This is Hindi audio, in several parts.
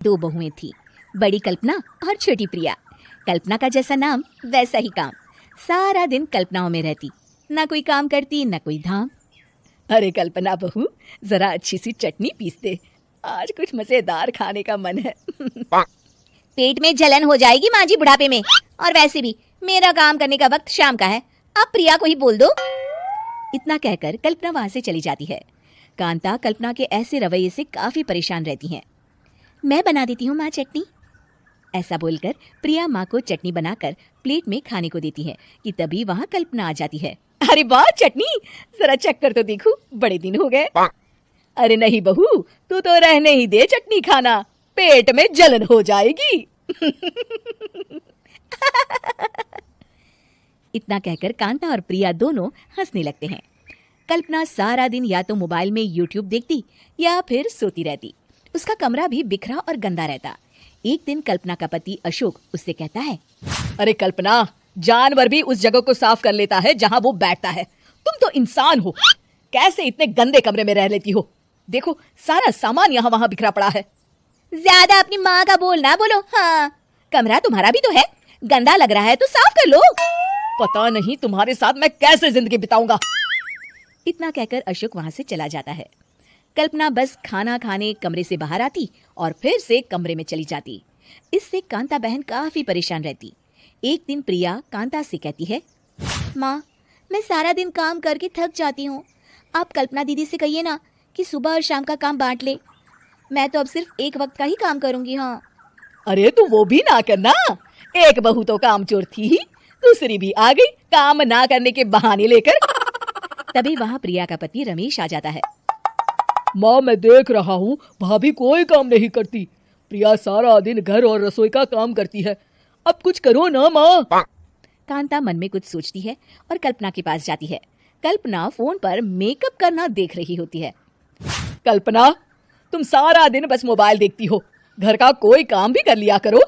दो बहुएं थी, बड़ी कल्पना और छोटी प्रिया। कल्पना का जैसा नाम वैसा ही काम। सारा दिन कल्पनाओं में रहती, ना कोई काम करती ना कोई धाम। अरे कल्पना बहू, जरा अच्छी सी चटनी पीस दे, आज कुछ मजेदार खाने का मन है। पेट में जलन हो जाएगी माँ जी बुढ़ापे में, और वैसे भी मेरा काम करने का वक्त शाम का है, अब प्रिया को ही बोल दो। इतना कहकर कल्पना वहां से चली जाती है। कांता कल्पना के ऐसे रवैये से काफी परेशान रहती हैं। मैं बना देती हूँ माँ चटनी, ऐसा बोलकर प्रिया माँ को चटनी बनाकर प्लेट में खाने को देती है कि तभी वहाँ कल्पना आ जाती है। अरे वाह चटनी, जरा चख कर तो देखूं, बड़े दिन हो गए। अरे नहीं बहू, तू तो रहने ही दे चटनी खाना, पेट में जलन हो जाएगी। इतना कहकर कांता और प्रिया दोनों हंसने लगते हैं। कल्पना सारा दिन या तो मोबाइल में यूट्यूब देखती या फिर सोती रहती। उसका कमरा भी बिखरा और गंदा रहता। एक दिन कल्पना का पति अशोक उससे कहता है, अरे कल्पना, जानवर भी उस जगह को साफ कर लेता है जहाँ वो बैठता है, तुम तो इंसान हो, कैसे इतने गंदे कमरे में रह लेती हो? देखो सारा सामान यहाँ वहाँ बिखरा पड़ा है। ज्यादा अपनी माँ का बोल ना बोलो। हाँ, कमरा तुम्हारा भी तो है, गंदा लग रहा है तो साफ कर लो। पता नहीं तुम्हारे साथ मैं कैसे जिंदगी बिताऊंगा। इतना कहकर अशोक वहां से चला जाता है। कल्पना बस खाना खाने कमरे से बाहर आती और फिर से कमरे में चली जाती। इससे कांता बहन काफी परेशान रहती। एक दिन प्रिया कांता से कहती है, माँ, मैं सारा दिन काम करके थक जाती हूँ, आप कल्पना दीदी से कहिए ना कि सुबह और शाम का काम बांट ले, मैं तो अब सिर्फ एक वक्त का ही काम करूंगी। हाँ। अरे तू वो भी ना करना, एक बहू तो कामचोर थी ही, दूसरी भी आ गई काम ना करने के बहाने लेकर। तभी वहाँ प्रिया का पति रमेश आ जाता है। माँ, मैं देख रहा हूँ भाभी कोई काम नहीं करती, प्रिया सारा दिन घर और रसोई का काम करती है, अब कुछ करो ना माँ। कांता मन में कुछ सोचती है और कल्पना के पास जाती है। कल्पना फोन पर मेकअप करना देख रही होती है। कल्पना, तुम सारा दिन बस मोबाइल देखती हो, घर का कोई काम भी कर लिया करो।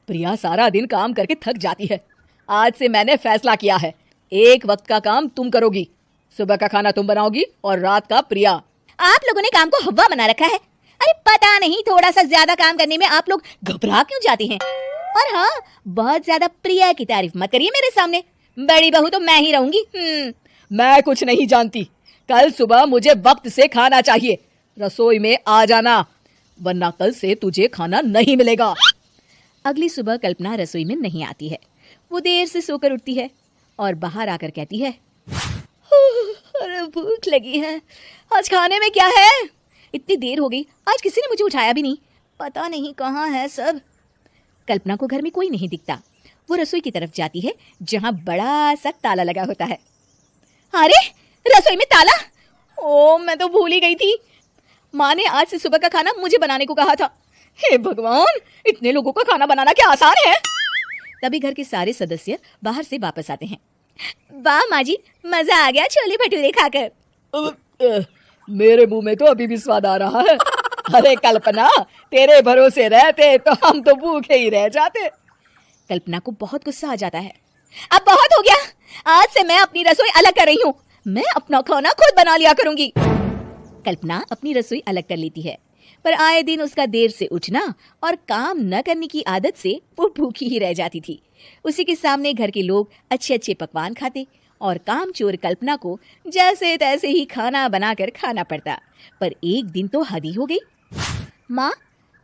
प्रिया सारा दिन काम करके थक जाती है, आज से मैंने फैसला किया है, एक वक्त का काम तुम करोगी, सुबह का खाना तुम बनाओगी और रात का प्रिया। आप लोगों ने काम को हवा बना रखा है। अरे पता नहीं थोड़ा सा ज्यादा काम करने में आप लोग घबरा क्यों जाती हैं। और हाँ, बहुत ज्यादा प्रिया की तारीफ मत करिए मेरे सामने, बड़ी बहू तो मैं ही रहूंगी। मैं कुछ नहीं जानती, कल सुबह मुझे वक्त से खाना चाहिए, रसोई में आ जाना, वरना कल से तुझे खाना नहीं मिलेगा। अगली सुबह कल्पना रसोई में नहीं आती है। वो देर से सोकर उठती है और बाहर आकर कहती है, अरे भूख लगी है, आज खाने में क्या है? इतनी देर हो गई, आज किसी ने मुझे उठाया भी नहीं, पता नहीं कहाँ है सब। कल्पना को घर में कोई नहीं दिखता। वो रसोई की तरफ जाती है जहाँ बड़ा सा ताला लगा होता है। अरे रसोई में ताला! ओ, मैं तो भूल ही गई थी। माँ ने आज से सुबह का खाना मुझे बनाने को कहा था। हे भगवान, इतने लोगों का खाना बनाना क्या आसान है? तभी घर के सारे सदस्य बाहर से वापस आते हैं। वाह माँ जी, मजा आ गया छोले भटूरे खाकर। मेरे मुंह में तो अभी भी स्वाद आ रहा है। अरे कल्पना, तेरे भरोसे रहते तो हम तो भूखे ही रह जाते। कल्पना को बहुत गुस्सा आ जाता है। अब बहुत हो गया, आज से मैं अपनी रसोई अलग कर रही हूँ, मैं अपना खाना खुद बना लिया करूंगी। कल्पना अपनी रसोई अलग कर लेती है, पर आए दिन उसका देर से उठना और काम न करने की आदत से वो भूखी ही रह जाती थी। उसी के सामने घर के लोग अच्छे अच्छे पकवान खाते और कामचोर कल्पना को जैसे तैसे ही खाना बनाकर खाना पड़ता। पर एक दिन तो हद ही हो गई। माँ,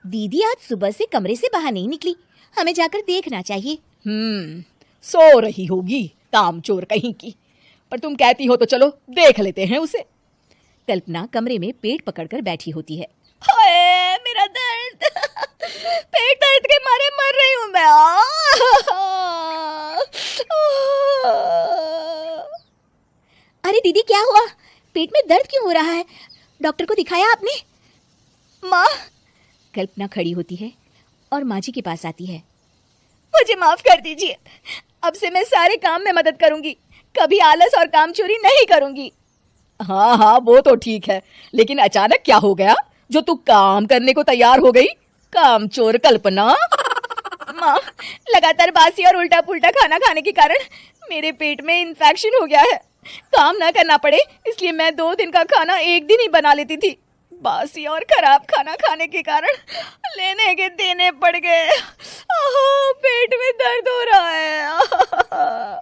दीदी आज सुबह से कमरे से बाहर नहीं निकली, हमें जाकर देखना चाहिए। सो रही होगी कामचोर कहीं की, पर तुम कहती हो तो चलो देख लेते हैं उसे। कल्पना कमरे में पेट पकड़कर बैठी होती है। हाय मेरा दर्द, पेट दर्द के मारे मर रही हूँ मैं। अरे दीदी क्या हुआ, पेट में दर्द क्यों हो रहा है, डॉक्टर को दिखाया आपने? माँ, कल्पना खड़ी होती है और माँ जी के पास आती है। मुझे माफ कर दीजिए, अब से मैं सारे काम में मदद करूंगी, कभी आलस और काम चोरी नहीं करूंगी। हाँ हाँ, वो तो ठीक है, लेकिन अचानक क्या हो गया जो तू काम करने को तैयार हो गई? कामचोर कल्पना। माँ, लगातार बासी और उल्टा पुल्टा खाना खाने के कारण मेरे पेट में इन्फेक्शन हो गया है। काम ना करना पड़े इसलिए मैं 2 दिन का खाना एक दिन ही बना लेती थी। बासी और खराब खाना खाने के कारण लेने के देने पड़ गए। पेट में दर्द हो रहा है।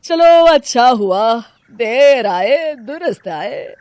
चलो अच्छा हुआ, देर आए दुरुस्त आए।